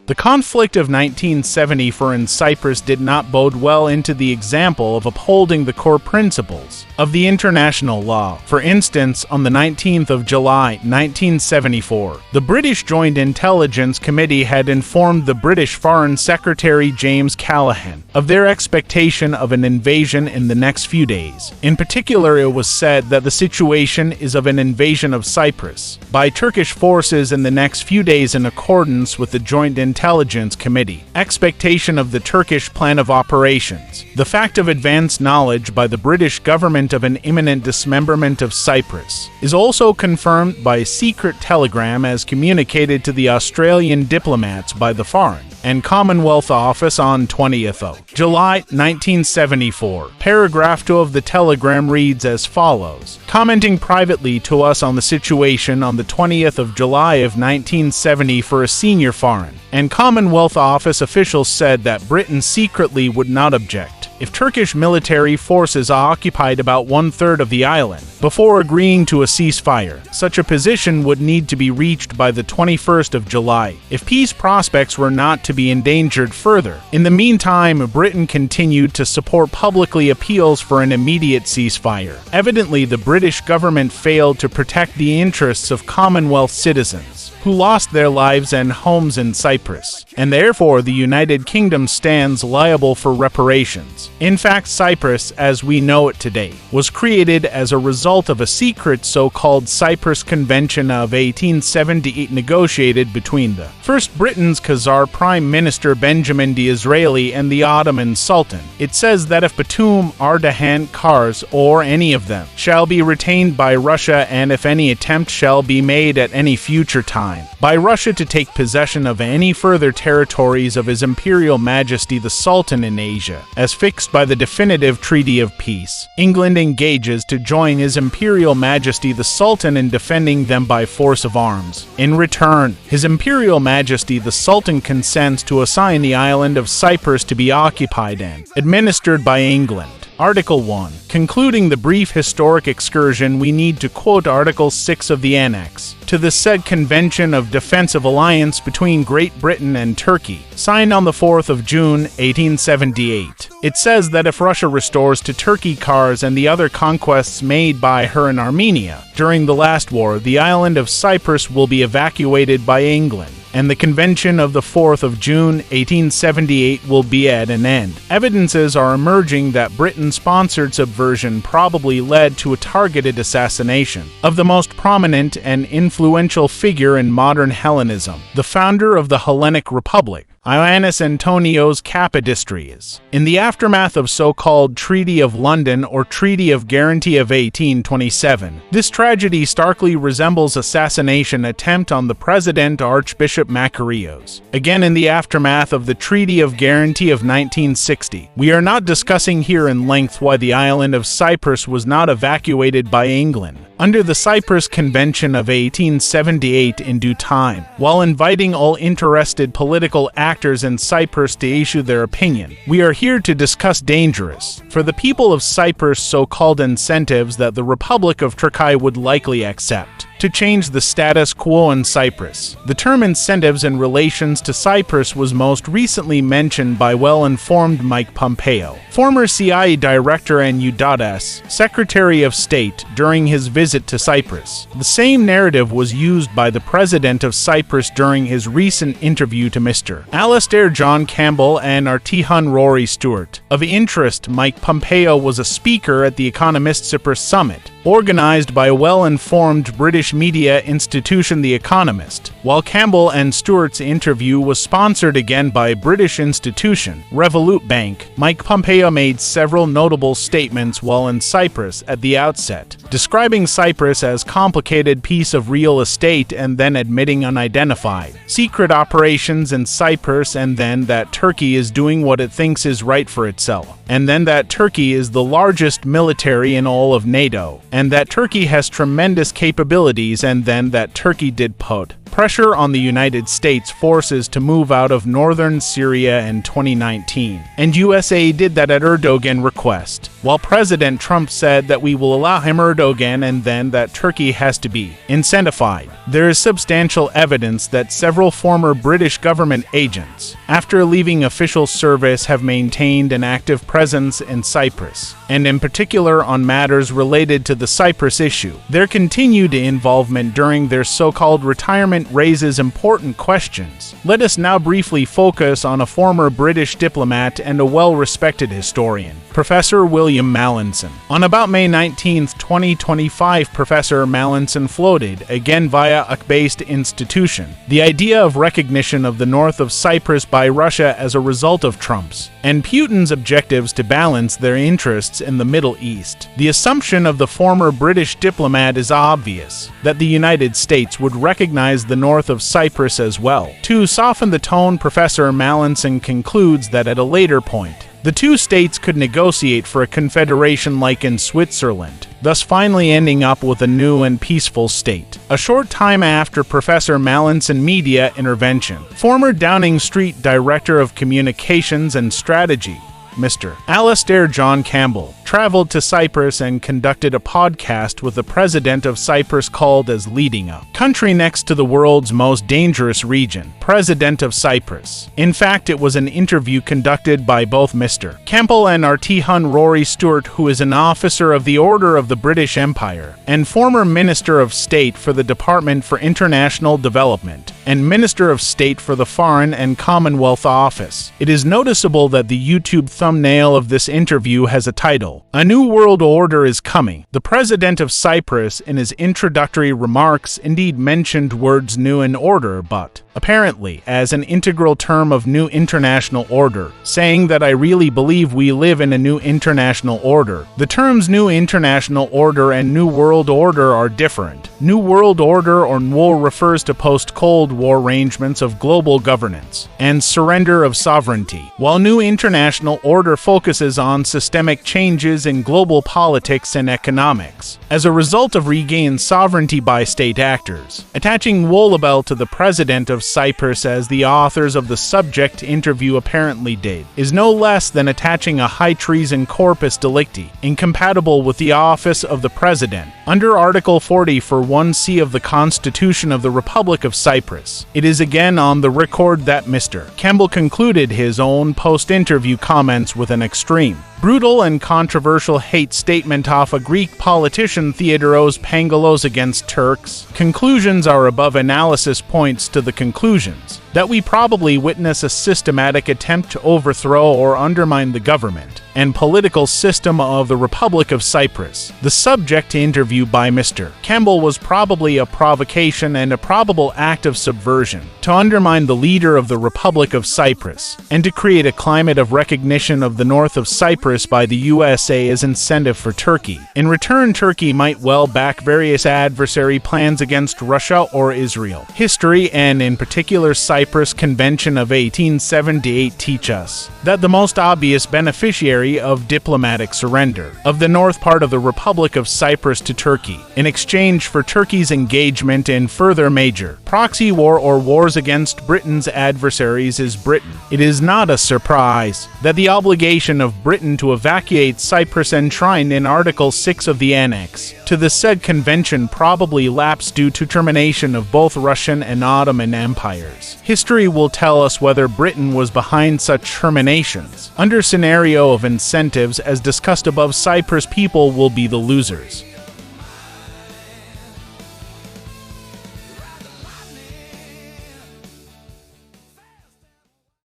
The conflict of 1974 in Cyprus did not bode well into the example of upholding the core principles of the international law. For instance, on the 19th of July, 1974, the British Joint Intelligence Committee had informed the British Foreign Secretary James Callaghan of their expectation of an invasion in the next few days. In particular, it was said that the situation is of an invasion of Cyprus by Turkish forces in the next few days in accordance with the Joint Intelligence Committee expectation of the Turkish plan of operations. The fact of advanced knowledge by the British government of an imminent dismemberment of Cyprus is also confirmed by a secret telegram as communicated to the Australian diplomats by the Foreign and Commonwealth Office on 20th of July 1974. Paragraph 2 of the telegram reads as follows: commenting privately to us on the situation on the 20th of July of 1970 for a senior Foreign and Commonwealth Office official said that Britain secretly would not object if Turkish military forces occupied about one-third of the island before agreeing to a ceasefire. Such a position would need to be reached by the 21st of July if peace prospects were not to be endangered further. In the meantime, Britain continued to support publicly appeals for an immediate ceasefire. Evidently, the British government failed to protect the interests of Commonwealth citizens who lost their lives and homes in Cyprus, and therefore the United Kingdom stands liable for reparations. In fact, Cyprus, as we know it today, was created as a result of a secret so-called Cyprus Convention of 1878 negotiated between the first Britain's Khazar Prime Minister Benjamin Disraeli and the Ottoman Sultan. It says that if Batum, Ardahan, Kars, or any of them shall be retained by Russia, and if any attempt shall be made at any future time by Russia to take possession of any further territories of His Imperial Majesty the Sultan in Asia, as fixed by the definitive Treaty of Peace, England engages to join His Imperial Majesty the Sultan in defending them by force of arms. In return, His Imperial Majesty the Sultan consents to assign the island of Cyprus to be occupied and administered by England. Article 1. Concluding the brief historic excursion, we need to quote Article 6 of the Annex to the said Convention of Defensive Alliance between Great Britain and Turkey, signed on the 4th of June, 1878. It says that if Russia restores to Turkey Kars and the other conquests made by her in Armenia during the last war, the island of Cyprus will be evacuated by England, and the Convention of the 4th of June, 1878 will be at an end. Evidences are emerging that Britain-sponsored subversion probably led to a targeted assassination of the most prominent and influential figure in modern Hellenism, the founder of the Hellenic Republic, Ioannis Antonios Kapodistrias. In the aftermath of so-called Treaty of London or Treaty of Guarantee of 1827, this tragedy starkly resembles assassination attempt on the President Archbishop Makarios. Again, in the aftermath of the Treaty of Guarantee of 1960, we are not discussing here in length why the island of Cyprus was not evacuated by England under the Cyprus Convention of 1878 in due time, while inviting all interested political actors in Cyprus to issue their opinion. We are here to discuss dangerous, for the people of Cyprus, so-called incentives that the Republic of Turkey would likely accept to change the status quo in Cyprus. The term incentives in relations to Cyprus was most recently mentioned by well-informed Mike Pompeo, former CIA director and U.S. Secretary of State, during his visit to Cyprus. The same narrative was used by the President of Cyprus during his recent interview to Mr. Alastair John Campbell and Artihan Rory Stewart. Of interest, Mike Pompeo was a speaker at the Economist Cyprus Summit, organized by a well-informed British media institution, The Economist, while Campbell and Stewart's interview was sponsored again by a British institution, Revolut Bank. Mike Pompeo made several notable statements while in Cyprus at the outset, describing Cyprus as complicated piece of real estate and then admitting unidentified secret operations in Cyprus, and then that Turkey is doing what it thinks is right for itself, and then that Turkey is the largest military in all of NATO, and that Turkey has tremendous capabilities, and then that Turkey did put pressure on the United States forces to move out of northern Syria in 2019, and USA did that at Erdogan's request, while President Trump said that we will allow him Erdogan and then that Turkey has to be incentivized. There is substantial evidence that several former British government agents, after leaving official service, have maintained an active presence in Cyprus, and in particular on matters related to the Cyprus issue. Their continued involvement during their so-called retirement raises important questions. Let us now briefly focus on a former British diplomat and a well-respected historian, Professor William Mallinson. On about May 19, 2025, Professor Mallinson floated, again via a based institution, the idea of recognition of the north of Cyprus by Russia as a result of Trump's and Putin's objectives to balance their interests in the Middle East. The assumption of the former British diplomat is obvious, that the United States would recognize the north of Cyprus as well. To soften the tone, Professor Mallinson concludes that at a later point, the two states could negotiate for a confederation like in Switzerland, thus finally ending up with a new and peaceful state. A short time after Professor Mallinson's media intervention, former Downing Street Director of Communications and Strategy, Mr. Alastair John Campbell, traveled to Cyprus and conducted a podcast with the president of Cyprus called as Leading Up, country next to the world's most dangerous region, President of Cyprus. In fact, it was an interview conducted by both Mr. Campbell and Artihan Rory Stewart, who is an officer of the Order of the British Empire and former Minister of State for the Department for International Development and Minister of State for the Foreign and Commonwealth Office. It is noticeable that the YouTube thumbnail of this interview has a title, "A New World Order is Coming." The President of Cyprus, in his introductory remarks, indeed mentioned words new and order, but apparently as an integral term of new international order, saying that I really believe we live in a new international order. The terms new international order and new world order are different. New world order or NWOR refers to post-Cold War arrangements of global governance and surrender of sovereignty, while new international order focuses on systemic changes in global politics and economics as a result of regained sovereignty by state actors. Attaching Wolabel to the President of Cyprus, as the authors of the subject interview apparently did, is no less than attaching a high treason corpus delicti, incompatible with the office of the President. Under Article 40 for 1C of the Constitution of the Republic of Cyprus, it is again on the record that Mr. Campbell concluded his own post-interview comments with an extreme, brutal and controversial hate statement of a Greek politician Theodoros Pangalos against Turks. Conclusions are above analysis points to the conclusions that we probably witness a systematic attempt to overthrow or undermine the government and political system of the Republic of Cyprus. The subject interview by Mr. Campbell was probably a provocation and a probable act of subversion to undermine the leader of the Republic of Cyprus and to create a climate of recognition of the north of Cyprus by the USA as incentive for Turkey. In return, Turkey might well back various adversary plans against Russia or Israel. History, and in particular Cyprus Convention of 1878, teach us that the most obvious beneficiary of diplomatic surrender of the north part of the Republic of Cyprus to Turkey in exchange for Turkey's engagement in further major proxy war or wars against Britain's adversaries is Britain. It is not a surprise that the obligation of Britain to evacuate Cyprus enshrined in Article 6 of the Annex to the said convention probably lapsed due to termination of both Russian and Ottoman empires. History will tell us whether Britain was behind such terminations. Under scenario of incentives as discussed above, Cyprus people will be the losers.